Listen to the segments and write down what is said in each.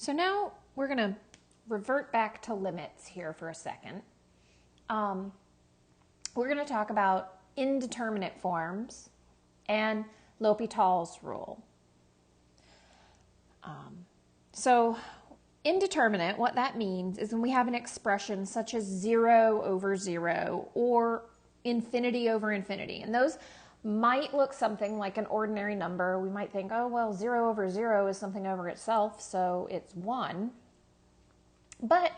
So now we're going to revert back to limits here for a second. We're going to talk about indeterminate forms and L'Hopital's rule. So indeterminate, what that means is when we have an expression such as 0 over 0 or infinity over infinity. And those might look something like an ordinary number. We might think, oh, well, 0 over 0 is something over itself, so it's 1. But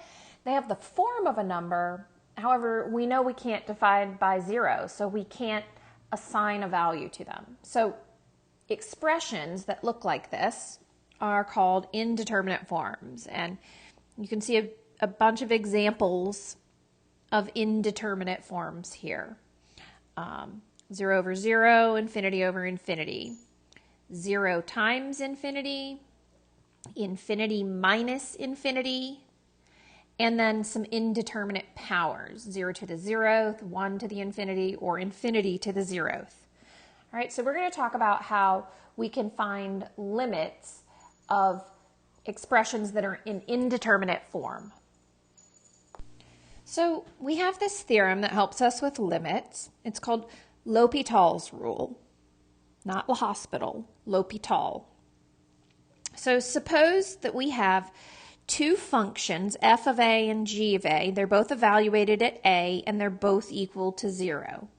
they have the form of a number. However, we know we can't divide by 0, so we can't assign a value to them. So expressions that look like this are called indeterminate forms. And you can see a bunch of examples of indeterminate forms here. 0 over 0, infinity over infinity, 0 times infinity, infinity minus infinity, and then some indeterminate powers, 0 to the 0th, 1 to the infinity, or infinity to the 0th. All right, so we're going to talk about how we can find limits of expressions that are in indeterminate form. So we have this theorem that helps us with limits. It's called L'Hopital's rule, not L'Hospital, L'Hopital. So suppose that we have two functions, f of a and g of a. They're both evaluated at a, and they're both equal to 0.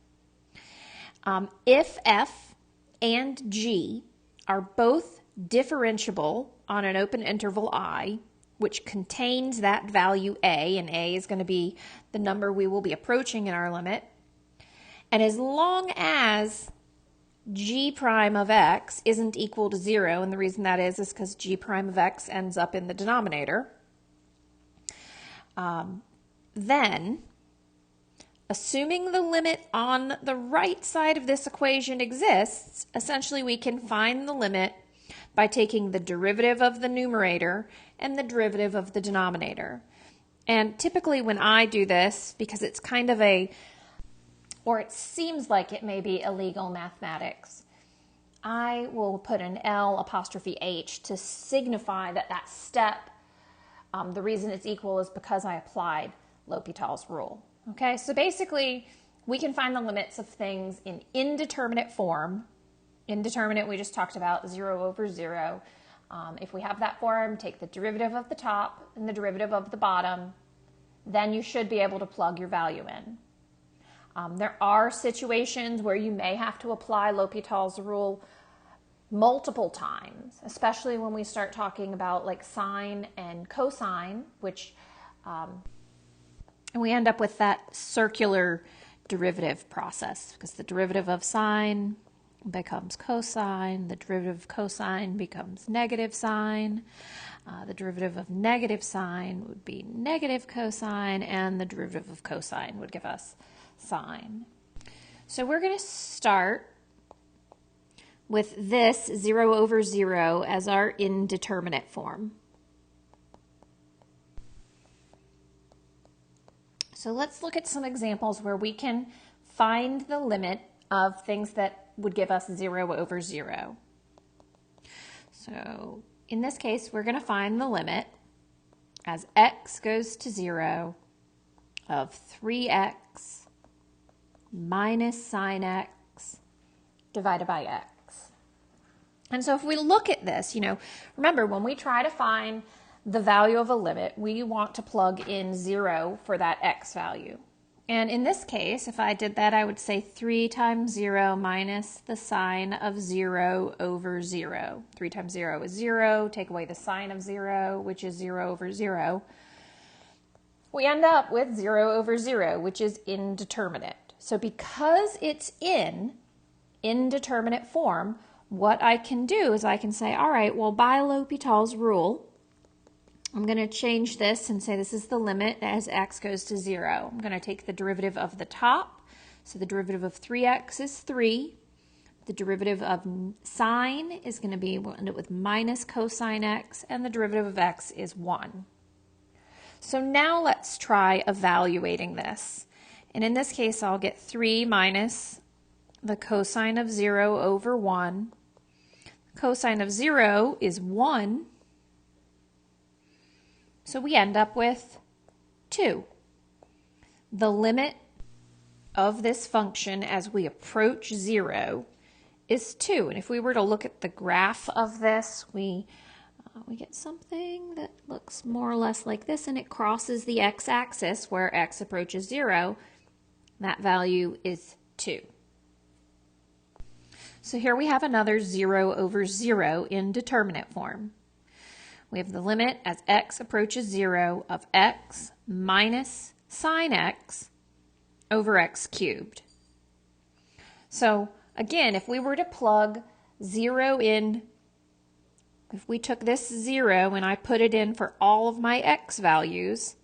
If f and g are both differentiable on an open interval I, which contains that value a, and a is going to be the number we will be approaching in our limit, and as long as g prime of x isn't equal to 0, and the reason that is because g prime of x ends up in the denominator, then assuming the limit on the right side of this equation exists, essentially we can find the limit by taking the derivative of the numerator and the derivative of the denominator. And typically when I do this, because it's kind of or it seems like it may be illegal mathematics, I will put an L'(H) to signify that step, the reason it's equal is because I applied L'Hopital's rule. Okay, so basically we can find the limits of things in indeterminate form. Indeterminate, we just talked about 0 over 0. If we have that form, take the derivative of the top and the derivative of the bottom, then you should be able to plug your value in. There are situations where you may have to apply L'Hopital's rule multiple times, especially when we start talking about like sine and cosine, which and we end up with that circular derivative process because the derivative of sine becomes cosine, the derivative of cosine becomes negative sine, the derivative of negative sine would be negative cosine, and the derivative of cosine would give us sine. So we're going to start with this 0 over 0 as our indeterminate form. So let's look at some examples where we can find the limit of things that would give us 0 over 0. So in this case, we're going to find the limit as x goes to 0 of 3x minus sine x divided by x. And so if we look at this, remember when we try to find the value of a limit, we want to plug in 0 for that x value. And in this case, if I did that, I would say 3 times 0 minus the sine of 0 over 0. 3 times 0 is 0. Take away the sine of 0, which is 0 over 0. We end up with 0 over 0, which is indeterminate. So because it's in indeterminate form, what I can do is I can say, all right, well, by L'Hopital's rule, I'm going to change this and say this is the limit as x goes to 0. I'm going to take the derivative of the top. So the derivative of 3x is 3. The derivative of sine is going to be, we'll end up with minus cosine x, and the derivative of x is 1. So now let's try evaluating this. And in this case, I'll get 3 minus the cosine of 0 over 1. Cosine of 0 is 1. So we end up with 2. The limit of this function as we approach 0 is 2. And if we were to look at the graph of this, we get something that looks more or less like this, and it crosses the x-axis where x approaches 0. That value is 2. So here we have another 0 over 0 indeterminate form. We have the limit as x approaches 0 of x minus sine x over x cubed. So again, if we were to plug 0 in, if we took this 0 and I put it in for all of my x values,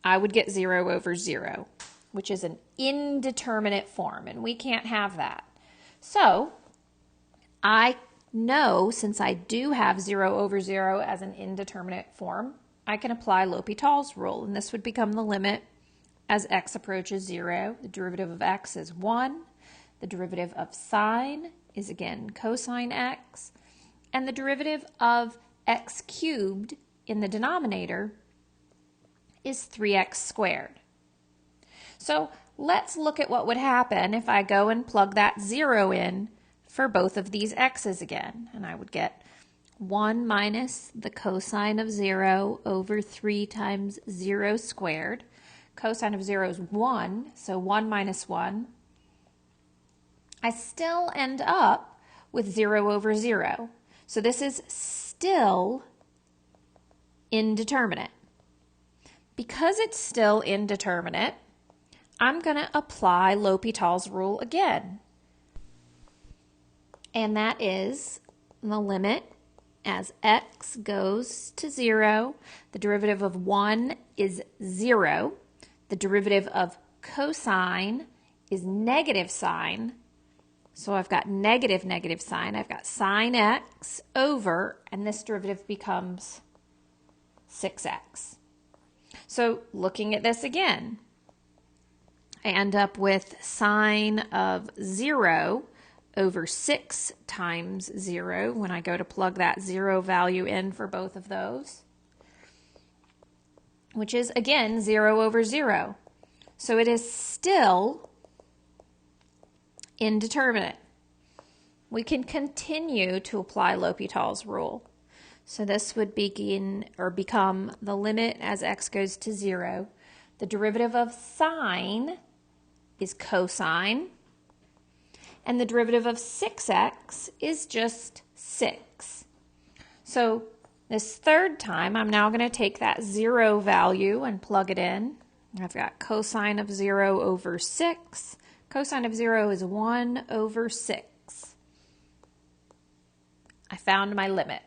I would get 0 over 0, which is an indeterminate form, and we can't have that. So I know, since I do have 0 over 0 as an indeterminate form, I can apply L'Hopital's rule, and this would become the limit as x approaches 0. The derivative of x is 1. The derivative of sine is again cosine x. And the derivative of x cubed in the denominator is 3x squared. So let's look at what would happen if I go and plug that 0 in for both of these x's again. And I would get 1 minus the cosine of 0 over 3 times 0 squared. Cosine of 0 is 1, so 1 minus 1. I still end up with 0 over 0. So this is still indeterminate. Because it's still indeterminate, I'm going to apply L'Hopital's rule again. And that is the limit as x goes to 0. The derivative of 1 is 0. The derivative of cosine is negative sine. So I've got negative sine. I've got sine x over, and this derivative becomes 6x. So looking at this again, I end up with sine of 0 over 6 times 0 when I go to plug that 0 value in for both of those, which is again 0 over 0. So it is still indeterminate. We can continue to apply L'Hopital's rule. So this would become the limit as x goes to 0. The derivative of sine is cosine, and the derivative of 6x is just 6. So this third time, I'm now going to take that 0 value and plug it in. I've got cosine of 0 over 6. Cosine of 0 is 1 over 6. I found my limit.